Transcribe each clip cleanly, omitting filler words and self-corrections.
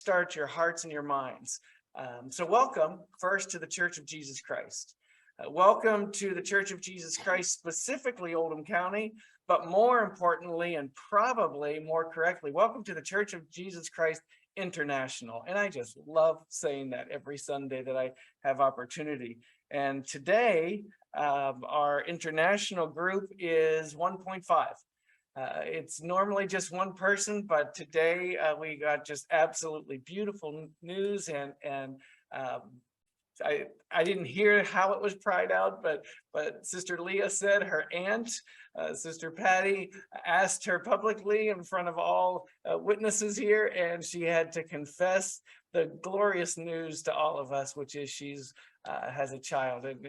start your hearts and your minds. So welcome first to the Church of Jesus Christ. Welcome to the Church of Jesus Christ, specifically Oldham County, but more importantly, and probably more correctly, welcome to the Church of Jesus Christ International. And I just love saying that every Sunday that I have opportunity. And today, our international group is 1.5. It's normally just one person, but today we got just absolutely beautiful news, and I didn't hear how it was pried out, but Sister Leah said her aunt, Sister Patty, asked her publicly in front of all witnesses here, and she had to confess the glorious news to all of us, which is she's has a child and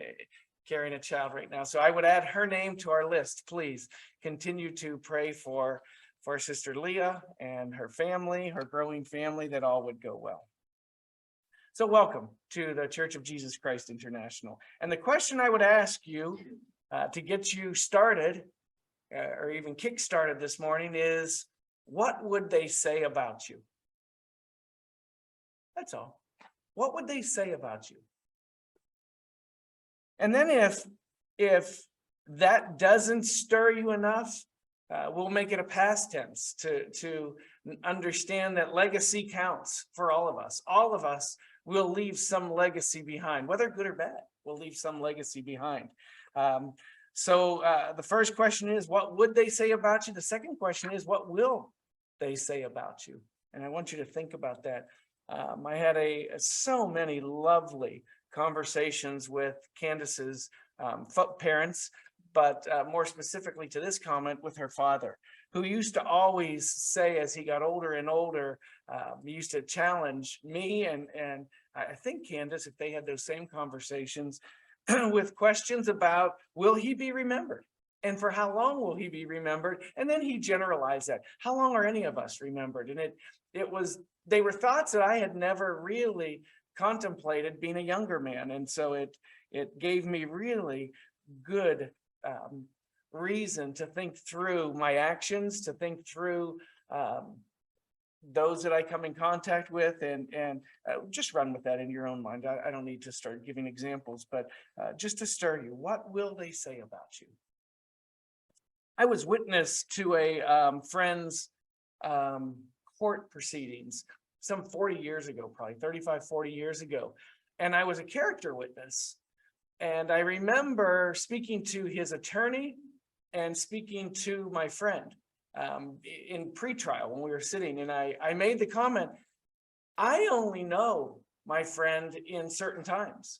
carrying a child right now. So I would add her name to our list. Please continue to pray for Sister Leah and her family, her growing family, that all would go well. So welcome to the Church of Jesus Christ International. And the question I would ask you to get you started or even kick-started this morning is, what would they say about you? That's all. What would they say about you? And then if that doesn't stir you enough, we'll make it a past tense to understand that legacy counts for all of us. All of us will leave some legacy behind, whether good or bad. We'll leave some legacy behind. So the first question is, what would they say about you? The second question is, what will they say about you? And I want you to think about that. I had so many lovely conversations with Candace's parents, but more specifically to this comment, with her father, who used to always say, as he got older and older, he used to challenge me and I think Candace, if they had those same conversations, with questions about, will he be remembered? And for how long will he be remembered? And then he generalized that. How long are any of us remembered? And they were thoughts that I had never really contemplated being a younger man. And so it gave me really good reason to think through my actions, to think through those that I come in contact with, and just run with that in your own mind. I don't need to start giving examples, but just to stir you, what will they say about you? I was witness to a friend's court proceedings some 40 years ago, probably 35, 40 years ago. And I was a character witness. And I remember speaking to his attorney and speaking to my friend in pretrial when we were sitting. And I made the comment, I only know my friend in certain times.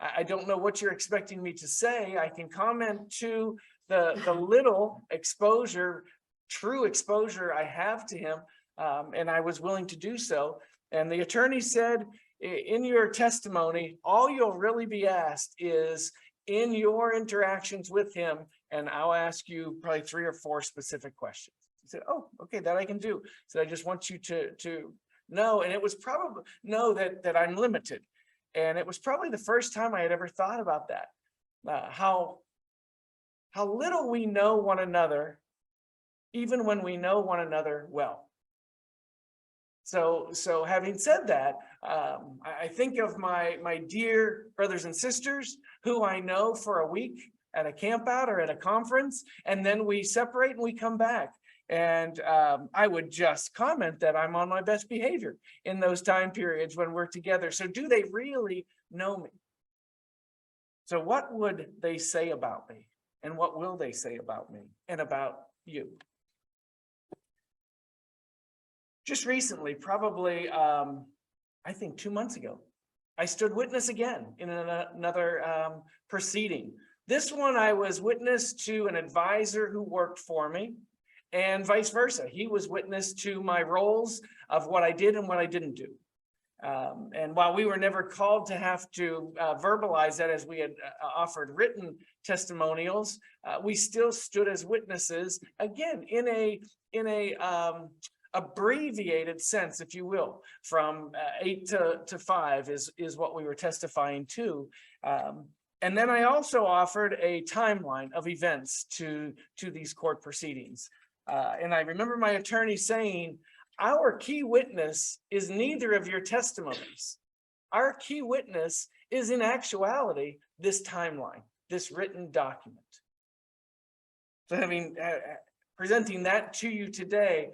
I don't know what you're expecting me to say. I can comment to the little exposure, true exposure I have to him. And I was willing to do so. And the attorney said, in your testimony, all you'll really be asked is in your interactions with him, and I'll ask you probably 3 or 4 specific questions. He said, oh, okay, that I can do. So I just want you to know. And it was probably know that I'm limited. And it was probably the first time I had ever thought about that. How little we know one another, even when we know one another well. So having said that, I think of my dear brothers and sisters who I know for a week at a camp out or at a conference, and then we separate and we come back. And I would just comment that I'm on my best behavior in those time periods when we're together. So do they really know me? So what would they say about me? And what will they say about me and about you? Just recently, probably, I think 2 months ago, I stood witness again in another proceeding. This one, I was witness to an advisor who worked for me, and vice versa. He was witness to my roles of what I did and what I didn't do. And while we were never called to have to verbalize that, as we had offered written testimonials, we still stood as witnesses, again, in a abbreviated sense, if you will, from 8 to 5 is what we were testifying to. And then I also offered a timeline of events to these court proceedings. And I remember my attorney saying, Our key witness is neither of your testimonies. Our key witness is in actuality this timeline, this written document. So having presenting that to you today,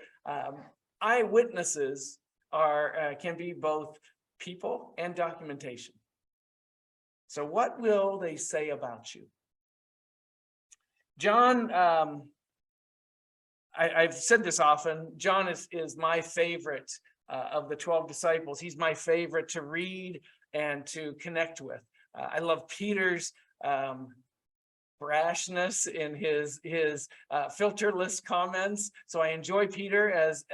eyewitnesses can be both people and documentation. So what will they say about you? John, I've said this often, John is my favorite of the 12 disciples. He's my favorite to read and to connect with. I love Peter's brashness in his filterless comments. So I enjoy Peter as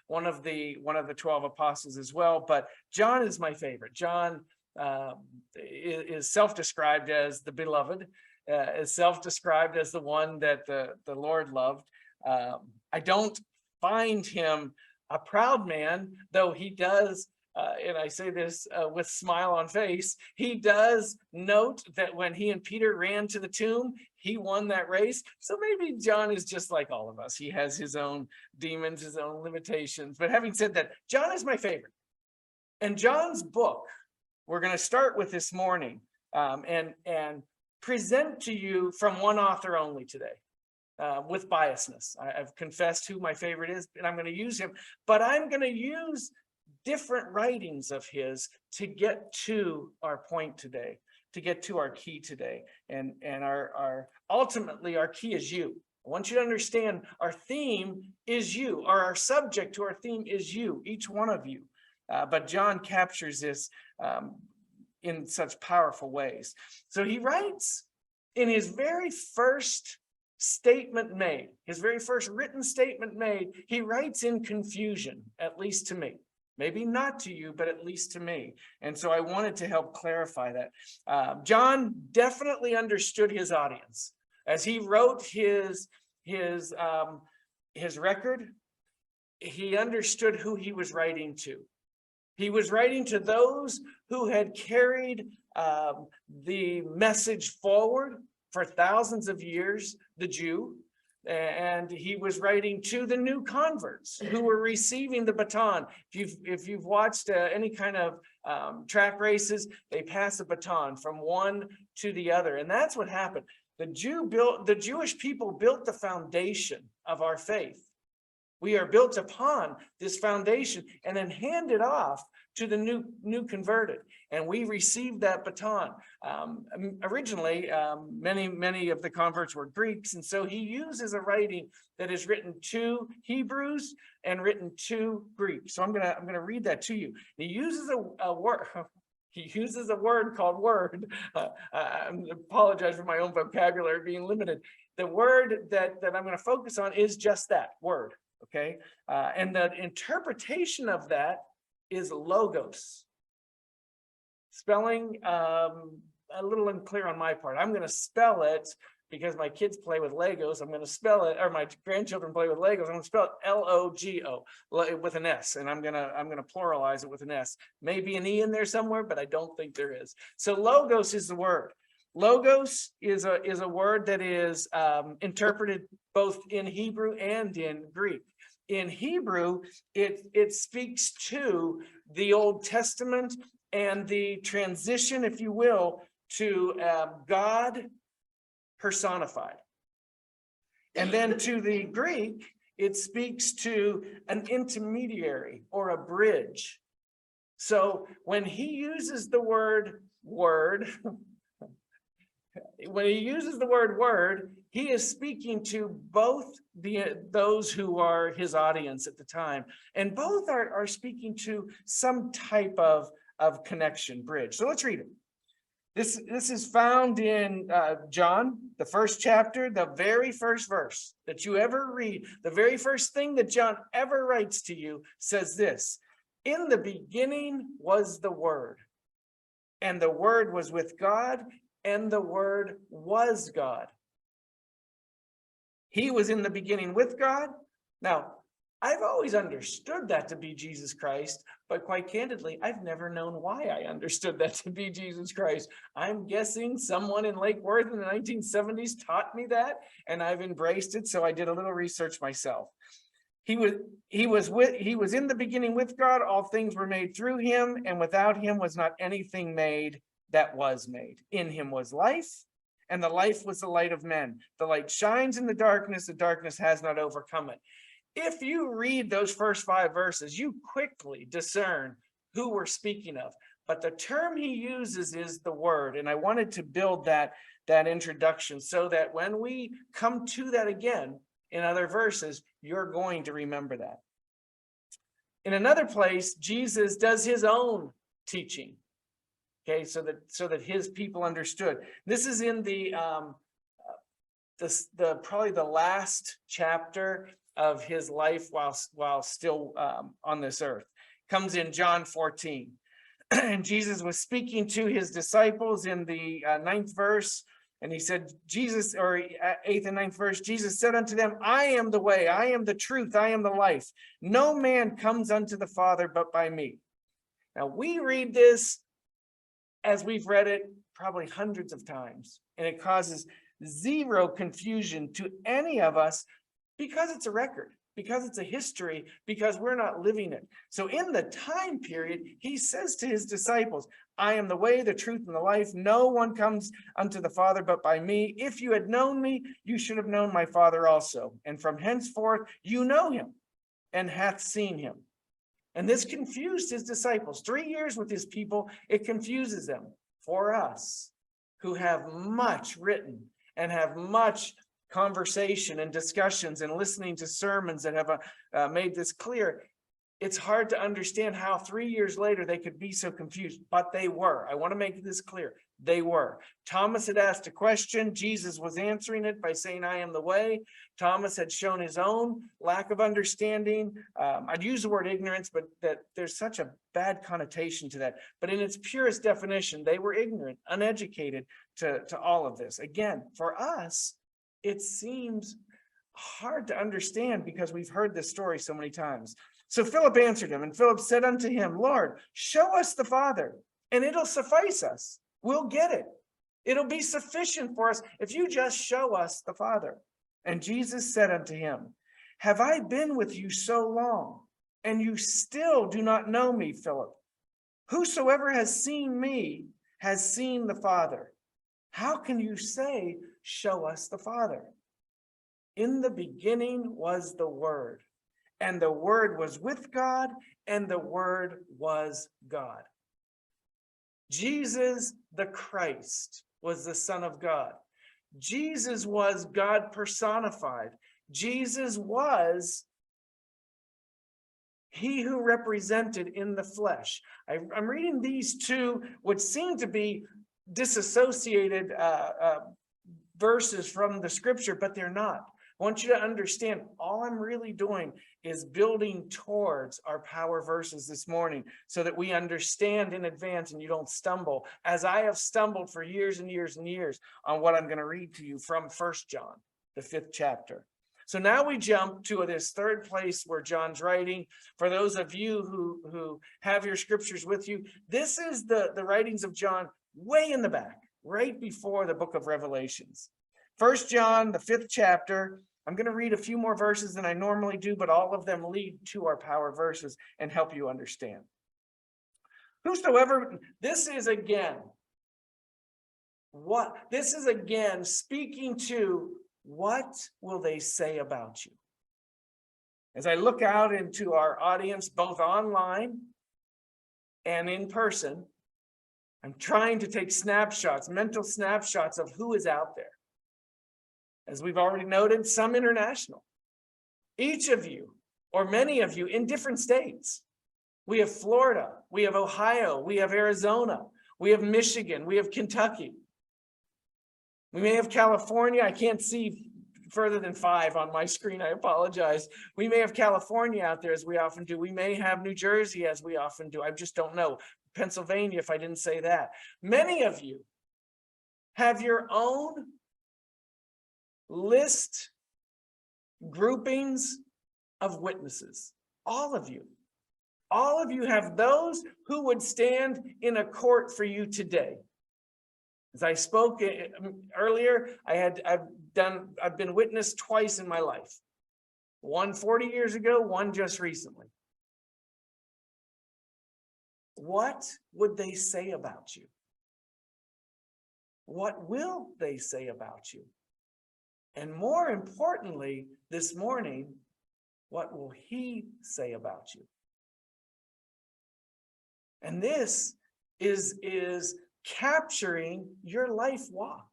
one of the 12 apostles as well. But John is my favorite. John is self-described as the beloved, is self-described as the one that the Lord loved. I don't find him a proud man, though he does, and I say this with smile on face, he does note that when he and Peter ran to the tomb, he won that race. So maybe John is just like all of us. He has his own demons, his own limitations. But having said that, John is my favorite. And John's book, we're going to start with this morning and present to you from one author only today. With biasness. I've confessed who my favorite is, and I'm going to use him, but I'm going to use different writings of his to get to our point today, to get to our key today. And our ultimately our key is you. I want you to understand our theme is you, or our subject to our theme is you, each one of you. But John captures this in such powerful ways. So he writes in his very first statement made, his very first written statement made, he writes in confusion, at least to me. Maybe not to you, but at least to me. And so I wanted to help clarify that. John definitely understood his audience. As he wrote his record, he understood who he was writing to. He was writing to those who had carried the message forward for thousands of years, the Jew, and he was writing to the new converts who were receiving the baton. If you've watched any kind of track races, they pass a baton from one to the other, and that's what happened. The Jewish people built the foundation of our faith. We are built upon this foundation and then handed off to the new converted, and we received that baton. Originally, many of the converts were Greeks, and so he uses a writing that is written to Hebrews and written to Greeks. So I'm gonna read that to you. He uses a word. He uses a word called word. I apologize for my own vocabulary being limited. The word that I'm going to focus on is just that word. Okay, and the interpretation of that is logos. Spelling a little unclear on my part. I'm going to spell it because my kids play with Legos. I'm going to spell it, or my grandchildren play with Legos. I'm going to spell it L-O-G-O with an S, and I'm going to pluralize it with an S. Maybe an E in there somewhere, but I don't think there is. So logos is the word. Logos is a word that is interpreted both in Hebrew and in Greek. In Hebrew, it speaks to the Old Testament and the transition, if you will, to God personified. And then to the Greek, it speaks to an intermediary or a bridge. So when he uses the word word, he is speaking to both those who are his audience at the time, and both are speaking to some type of connection, bridge. So let's read it. This is found in John, the first chapter, the very first verse that you ever read. The very first thing that John ever writes to you says this: in the beginning was the Word, and the Word was with God, and the Word was God. He was in the beginning with God. Now, I've always understood that to be Jesus Christ, but quite candidly, I've never known why I understood that to be Jesus Christ. I'm guessing someone in Lake Worth in the 1970s taught me that, and I've embraced it, so I did a little research myself. He was in the beginning with God. All things were made through him, and without him was not anything made that was made. In him was life, and the life was the light of men. The light shines in the darkness has not overcome it. If you read those first 5 verses, you quickly discern who we're speaking of. But the term he uses is the word. And I wanted to build that introduction so that when we come to that again in other verses, you're going to remember that. In another place, Jesus does his own teaching. Okay, so that his people understood. This is in the probably the last chapter of his life while still on this earth. Comes in John 14. And Jesus was speaking to his disciples in the 9th verse. And he said, 8th and 9th verse, Jesus said unto them, I am the way, I am the truth, I am the life. No man comes unto the Father but by me. Now we read this as we've read it probably hundreds of times, and it causes zero confusion to any of us because it's a record, because it's a history, because we're not living it. So in the time period, he says to his disciples, I am the way, the truth, and the life. No one comes unto the Father but by me. If you had known me, you should have known my Father also. And from henceforth, you know him and hath seen him. And this confused his disciples. 3 years with his people, it confuses them. For us, who have much written and have much conversation and discussions and listening to sermons that have made this clear, it's hard to understand how 3 years later they could be so confused, but they were. I want to make this clear. They were. Thomas had asked a question. Jesus was answering it by saying, I am the way. Thomas had shown his own lack of understanding. I'd use the word ignorance, but that there's such a bad connotation to that. But in its purest definition, they were ignorant, uneducated to all of this. Again, for us, it seems hard to understand because we've heard this story so many times. So Philip answered him, and Philip said unto him, Lord, show us the Father, and it'll suffice us. We'll get it. It'll be sufficient for us if you just show us the Father. And Jesus said unto him, have I been with you so long, and you still do not know me, Philip? Whosoever has seen me has seen the Father. How can you say, show us the Father? In the beginning was the Word, and the Word was with God, and the Word was God. Jesus, the Christ, was the Son of God. Jesus was God personified. Jesus was he who represented in the flesh. I'm reading these two, what seem to be disassociated verses from the scripture, but they're not. I want you to understand, all I'm really doing is building towards our power verses this morning so that we understand in advance and you don't stumble, as I have stumbled for years and years and years on what I'm going to read to you from 1 John, the 5th chapter. So now we jump to this third place where John's writing. For those of you who have your scriptures with you, this is the writings of John way in the back, right before the book of Revelations. 1 John, the 5th chapter. I'm going to read a few more verses than I normally do, but all of them lead to our power verses and help you understand. Whosoever, this is again speaking to what will they say about you? As I look out into our audience, both online and in person, I'm trying to take snapshots, mental snapshots of who is out there. As we've already noted, some international. Each of you, or many of you, in different states. We have Florida, we have Ohio, we have Arizona, we have Michigan, we have Kentucky. We may have California. I can't see further than 5 on my screen. I apologize. We may have California out there, as we often do. We may have New Jersey, as we often do. I just don't know. Pennsylvania, if I didn't say that. Many of you have your own list, groupings of witnesses. All of you have those who would stand in a court for you today. As I spoke earlier, I've been witnessed twice in my life. One 40 years ago, one just recently. What would they say about you? What will they say about you? And more importantly, this morning, what will he say about you? And this is capturing your life walk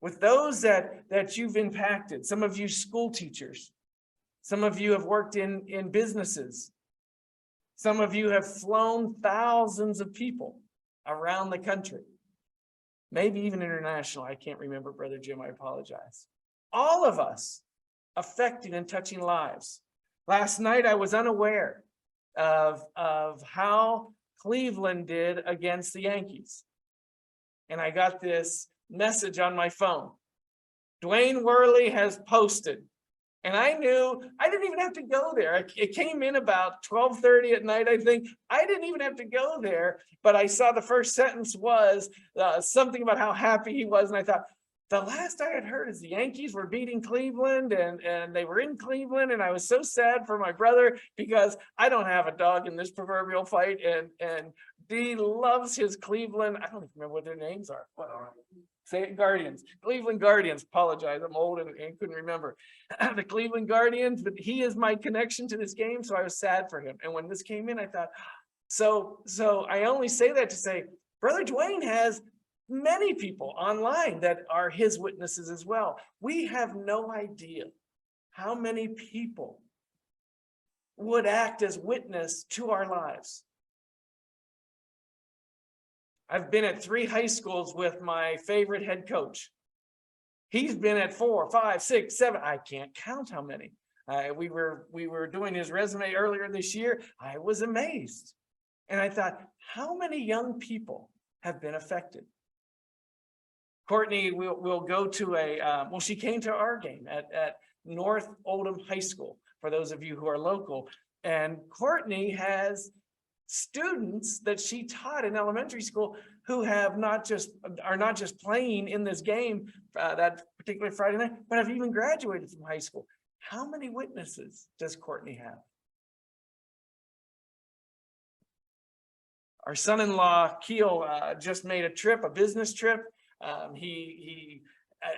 with those that you've impacted. Some of you school teachers, some of you have worked in businesses, some of you have flown thousands of people around the country, maybe even international. I can't remember, Brother Jim, I apologize. All of us affecting and touching lives. Last night I was unaware of how Cleveland did against the Yankees. And I got this message on my phone. Dwayne Worley has posted. And I knew I didn't even have to go there. It came in about 12:30 at night, I think. I didn't even have to go there, but I saw the first sentence was something about how happy he was. And I thought, the last I had heard is the Yankees were beating Cleveland and they were in Cleveland. And I was so sad for my brother because I don't have a dog in this proverbial fight. And he loves his Cleveland. I don't even remember what their names are. Say it, Guardians. Cleveland Guardians. Apologize, I'm old and couldn't remember. The Cleveland Guardians, but he is my connection to this game, so I was sad for him. And when this came in, I thought, so I only say that to say, Brother Dwayne has many people online that are his witnesses as well. We have no idea how many people would act as witness to our lives. I've been at 3 high schools with my favorite head coach. He's been at 4, 5, 6, 7. I can't count how many. We were doing his resume earlier this year. I was amazed. And I thought, how many young people have been affected? Courtney will go to she came to our game at North Oldham High School, for those of you who are local. And Courtney has students that she taught in elementary school who are not just playing in this game that particular Friday night, but have even graduated from high school. How many witnesses does Courtney have? Our son-in-law Keel just made a business trip. He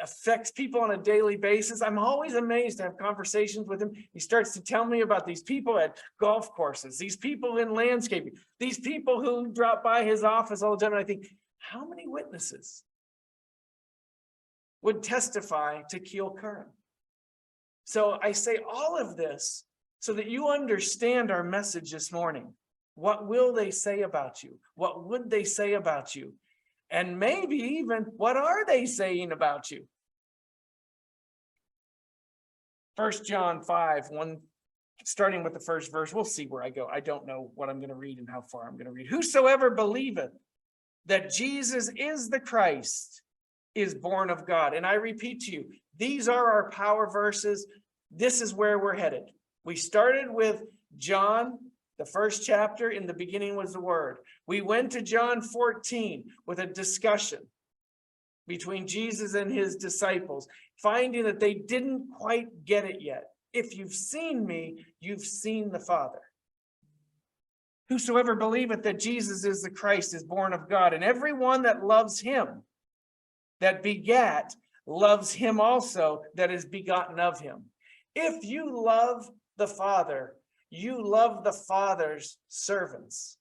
affects people on a daily basis. I'm always amazed to have conversations with him. He starts to tell me about these people at golf courses, these people in landscaping, these people who drop by his office all the time. And I think, how many witnesses would testify to Keel Curran? So I say all of this so that you understand our message this morning. What will they say about you? What would they say about you? And maybe even, what are they saying about you? 1 John 5:1, starting with the first verse. We'll see where I go. I don't know what I'm going to read and how far I'm going to read. Whosoever believeth that Jesus is the Christ is born of God. And I repeat to you, these are our power verses. This is where we're headed. We started with John, the first chapter. In the beginning was the Word. We went to John 14 with a discussion between Jesus and his disciples, finding that they didn't quite get it yet. If you've seen me, you've seen the Father. Whosoever believeth that Jesus is the Christ is born of God, and everyone that loves him, that begat, loves him also that is begotten of him. If you love the Father, you love the Father's servants.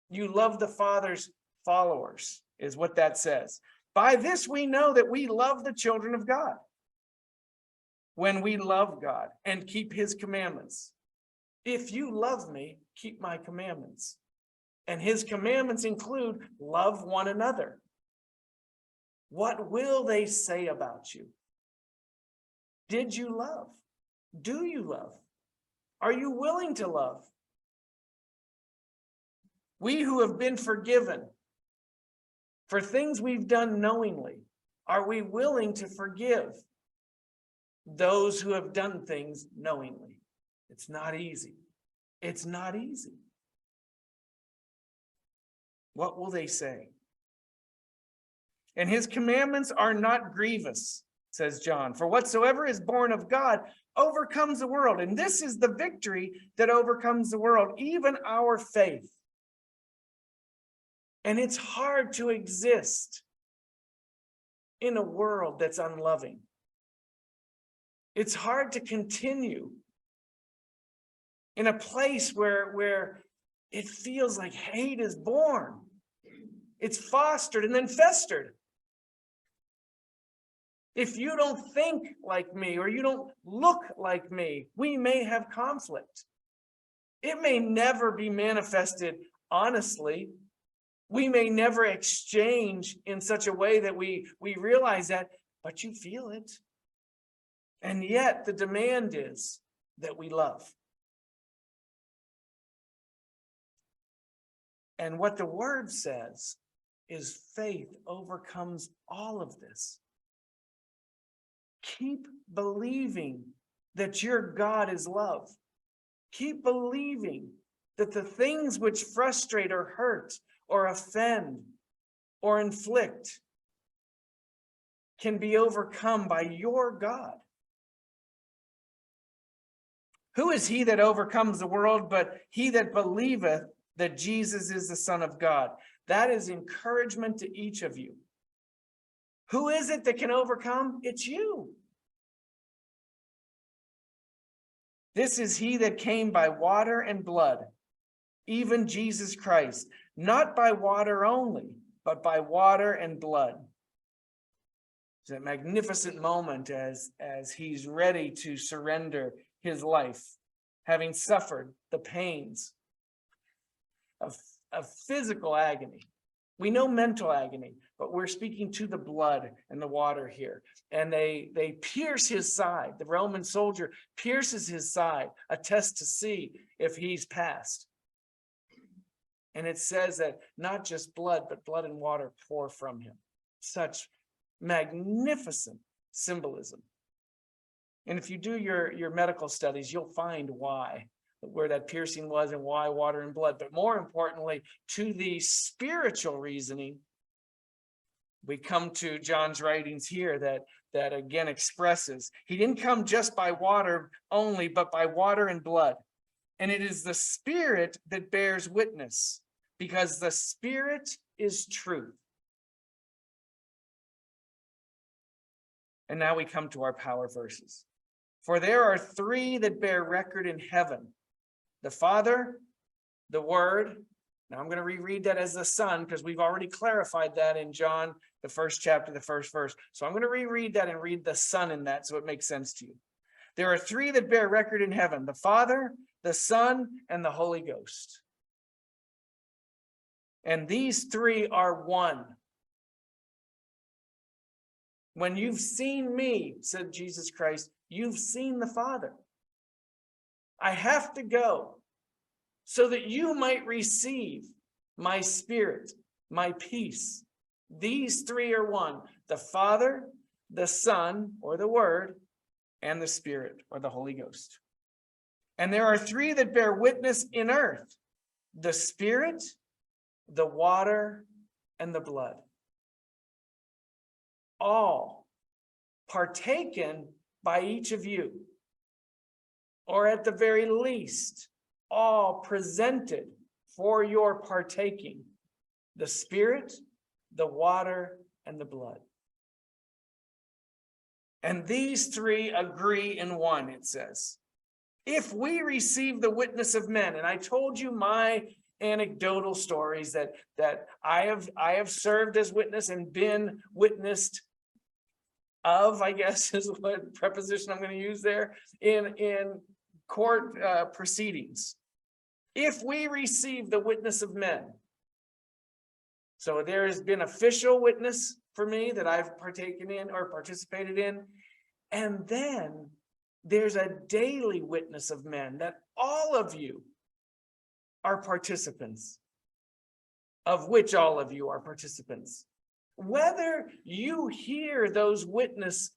You love the Father's followers, is what that says. By this we know that we love the children of God, when we love God and keep his commandments. If you love me, keep my commandments. And his commandments include love one another. What will they say about you? Did you love? Do you love? Are you willing to love? We who have been forgiven for things we've done knowingly, are we willing to forgive those who have done things knowingly? It's not easy. It's not easy. What will they say? And his commandments are not grievous, says John. For whatsoever is born of God overcomes the world. And this is the victory that overcomes the world, even our faith. And it's hard to exist in a world that's unloving. It's hard to continue in a place where it feels like hate is born. It's fostered and then festered. If you don't think like me or you don't look like me, we may have conflict. It may never be manifested honestly. We may never exchange in such a way that we realize that, but you feel it. And yet the demand is that we love. And what the word says is faith overcomes all of this. Keep believing that your God is love. Keep believing that the things which frustrate or hurt or offend or inflict can be overcome by your God. Who is he that overcomes the world but he that believeth that Jesus is the Son of God? That is encouragement to each of you. Who is it that can overcome? It's you. This is he that came by water and blood, even Jesus Christ, not by water only, but by water and blood. It's a magnificent moment as he's ready to surrender his life, having suffered the pains of physical agony. We know mental agony, but we're speaking to the blood and the water here. And they pierce his side. The Roman soldier pierces his side, a test to see if he's passed. And it says that not just blood, but blood and water pour from him. Such magnificent symbolism. And if you do your medical studies, you'll find where that piercing was and why water and blood. But more importantly, to the spiritual reasoning, we come to John's writings here that again expresses he didn't come just by water only, but by water and blood. And it is the Spirit that bears witness, because the Spirit is truth. And now we come to our power verses. For there are three that bear record in heaven: the Father, the Word. Now I'm going to reread that as the Son, because we've already clarified that in John, the first chapter, the first verse. So I'm going to reread that and read the Son in that so it makes sense to you. There are three that bear record in heaven: the Father, the Son, and the Holy Ghost. And these three are one. When you've seen me, said Jesus Christ, you've seen the Father. I have to go so that you might receive my Spirit, my peace. These three are one: the Father, the Son, or the Word, and the Spirit, or the Holy Ghost. And there are three that bear witness in earth: the Spirit, the water, and the blood. All partaken by each of you, or at the very least, all presented for your partaking: the Spirit, the water, and the blood. And these three agree in one, it says. If we receive the witness of men, and I told you my anecdotal stories that I have served as witness and been witnessed of, I guess is what preposition I'm going to use there, in court proceedings. If we receive the witness of men, so there has been official witness for me that I've partaken in or participated in, and then there's a daily witness of men that all of you are participants, of which all of you are participants. Whether you hear those witnesses'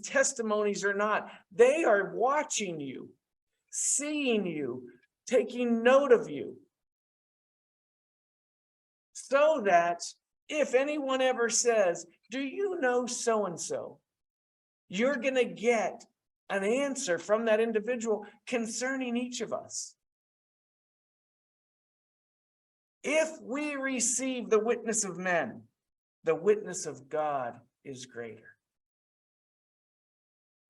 testimonies or not, they are watching you, seeing you, taking note of you, so that if anyone ever says, do you know so-and-so? You're going to get an answer from that individual concerning each of us. If we receive the witness of men, the witness of God is greater.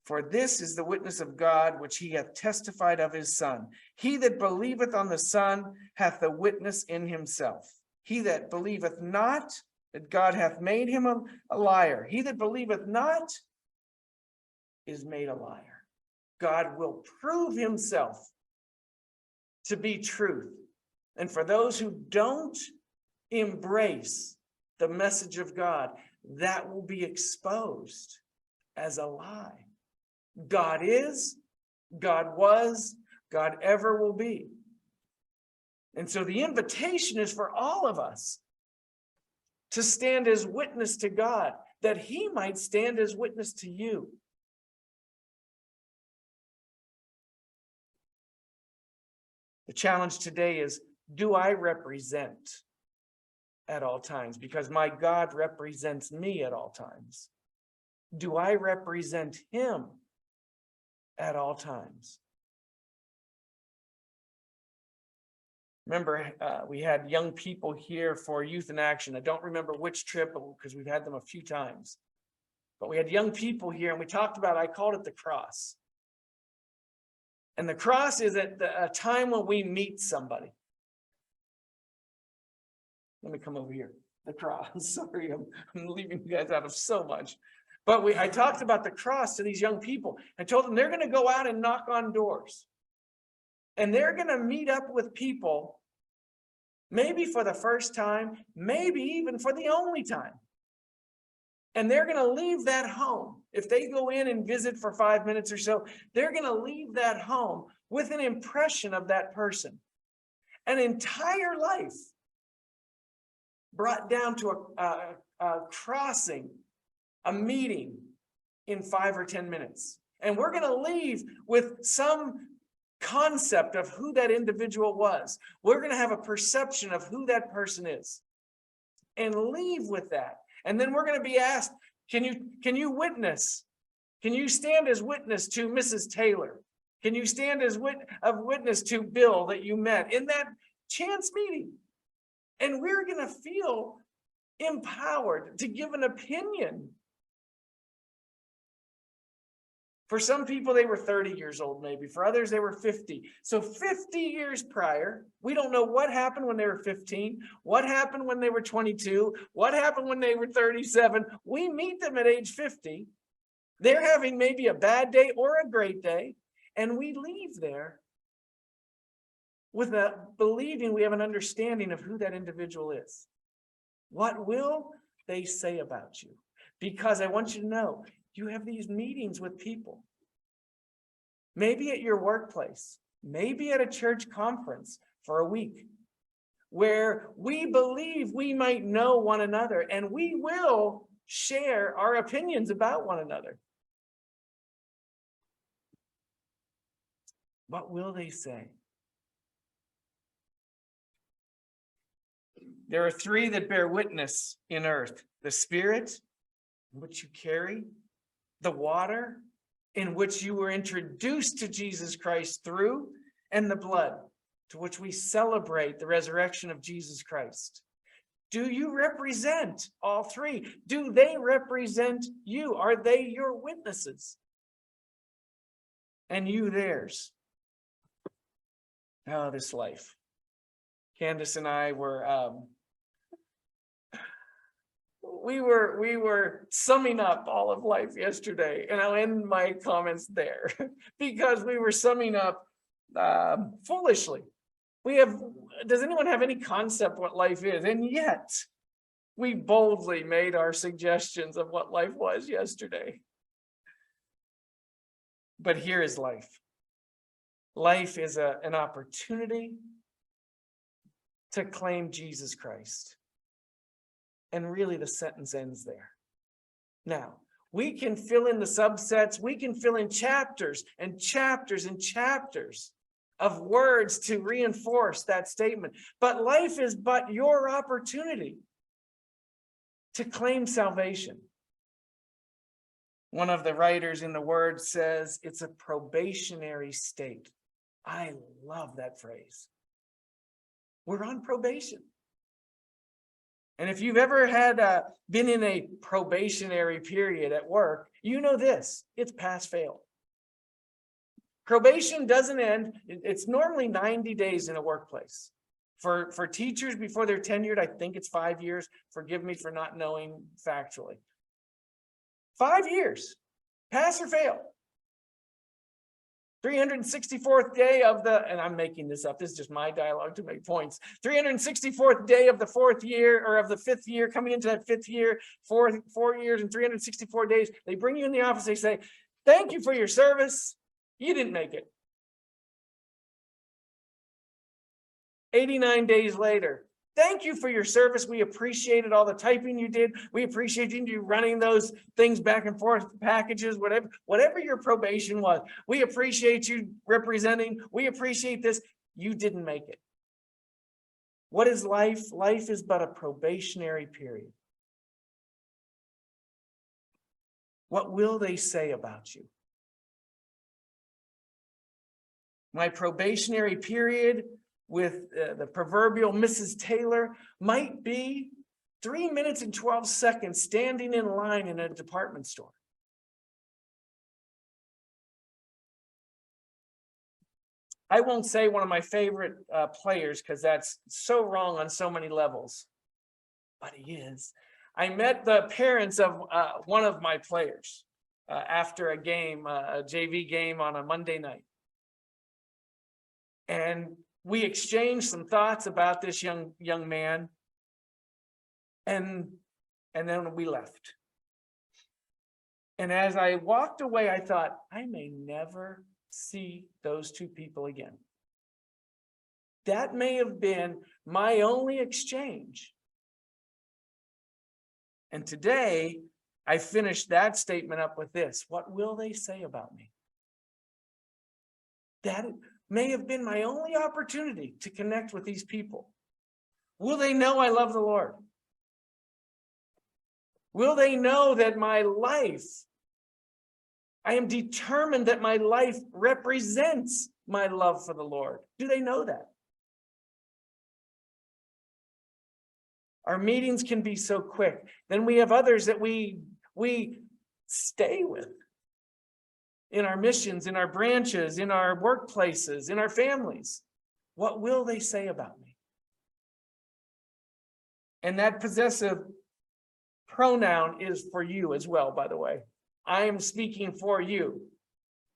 For this is the witness of God, which he hath testified of his Son. He that believeth on the Son hath the witness in himself. He that believeth not that God hath made him a liar. He that believeth not is made a liar. God will prove himself to be truth. And for those who don't embrace the message of God, that will be exposed as a lie. God is, God was, God ever will be. And so the invitation is for all of us to stand as witness to God, that he might stand as witness to you. The challenge today is, do I represent at all times? Because my God represents me at all times. Do I represent him at all times? Remember, we had young people here for Youth in Action. I don't remember which trip because we've had them a few times. But we had young people here and we talked about, I called it the cross. And the cross is at a time when we meet somebody. Let me come over here. The cross. Sorry, I'm leaving you guys out of so much. But I talked about the cross to these young people. I told them they're going to go out and knock on doors. And they're going to meet up with people, maybe for the first time, maybe even for the only time. And they're going to leave that home. If they go in and visit for 5 minutes or so, they're going to leave that home with an impression of that person. An entire life brought down to a crossing, a meeting in 5 or 10 minutes. And we're going to leave with some concept of who that individual was. We're going to have a perception of who that person is and leave with that. And then we're going to be asked, can you witness? Can you stand as witness to Mrs. Taylor? Can you stand as witness to Bill that you met in that chance meeting? And we're going to feel empowered to give an opinion. For some people, they were 30 years old, maybe. For others, they were 50. So 50 years prior, we don't know what happened when they were 15, what happened when they were 22, what happened when they were 37. We meet them at age 50. They're having maybe a bad day or a great day, and we leave there with a believing we have an understanding of who that individual is. What will they say about you? Because I want you to know, you have these meetings with people, maybe at your workplace, maybe at a church conference for a week, where we believe we might know one another and we will share our opinions about one another. What will they say? There are three that bear witness in earth: the Spirit, which you carry, the water in which you were introduced to Jesus Christ through, and the blood to which we celebrate the resurrection of Jesus Christ. Do you represent all three? Do they represent you? Are they your witnesses? And you theirs? Oh, this life. Candace and I were we were summing up all of life yesterday, and I'll end my comments there because we were summing up foolishly. Does anyone have any concept what life is? And yet we boldly made our suggestions of what life was yesterday. But here is life. Life is an opportunity to claim Jesus Christ. And really the sentence ends there. Now, we can fill in the subsets, we can fill in chapters and chapters and chapters of words to reinforce that statement. But life is but your opportunity to claim salvation. One of the writers in the Word says it's a probationary state. I love that phrase. We're on probation. And if you've ever been in a probationary period at work, you know this, it's pass fail. Probation doesn't end. It's normally 90 days in a workplace. For teachers before they're tenured, I think it's 5 years. Forgive me for not knowing factually. 5 years, pass or fail. 364th day of and I'm making this up, this is just my dialogue to make points. 364th day of the 4th year, or of the 5th year, coming into that 5th year, 4 years and 364 days, they bring you in the office, they say, thank you for your service. You didn't make it. 89 days later, thank you for your service. We appreciated all the typing you did. We appreciated you running those things back and forth, packages, whatever your probation was. We appreciate you representing. We appreciate this. You didn't make it. What is life? Life is but a probationary period. What will they say about you? My probationary period with the proverbial Mrs. Taylor might be 3 minutes and 12 seconds standing in line in a department store. I won't say one of my favorite players, because that's so wrong on so many levels, but he is. I met the parents of one of my players after a game, a JV game on a Monday night. And we exchanged some thoughts about this young man, and then we left. And as I walked away, I thought, I may never see those two people again. That may have been my only exchange. And today, I finished that statement up with this: what will they say about me? That may have been my only opportunity to connect with these people. Will they know I love the Lord? Will they know that my life, I am determined that my life represents my love for the Lord? Do they know that? Our meetings can be so quick. Then we have others that we stay with. In our missions, in our branches, in our workplaces, in our families. What will they say about me? And that possessive pronoun is for you as well, by the way. I am speaking for you.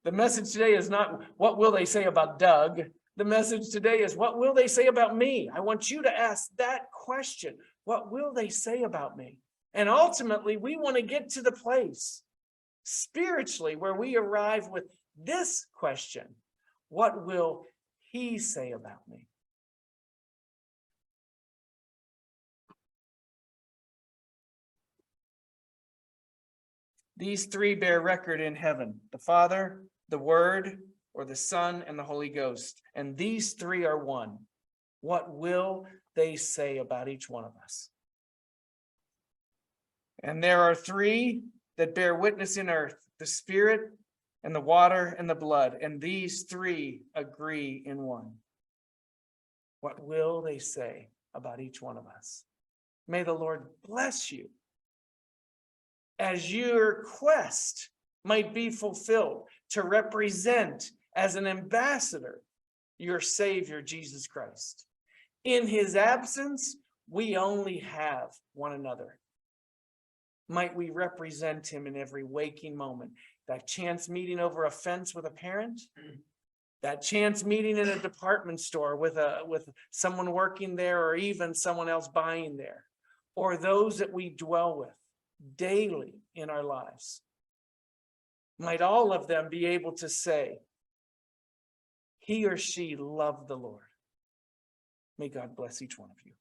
The message today is not, what will they say about Doug? The message today is, what will they say about me? I want you to ask that question. What will they say about me? And ultimately, we want to get to the place spiritually where we arrive with this question: what will he say about me? These three bear record in heaven: the Father, the Word, or the Son, and the Holy Ghost. And these three are one. What will they say about each one of us? And there are three that bear witness in earth: the Spirit and the water and the blood. And these three agree in one. What will they say about each one of us? May the Lord bless you as your quest might be fulfilled to represent as an ambassador your Savior, Jesus Christ. In his absence, we only have one another. Might we represent him in every waking moment? That chance meeting over a fence with a parent, that chance meeting in a department store with someone working there, or even someone else buying there, or those that we dwell with daily in our lives. Might all of them be able to say, he or she loved the Lord. May God bless each one of you.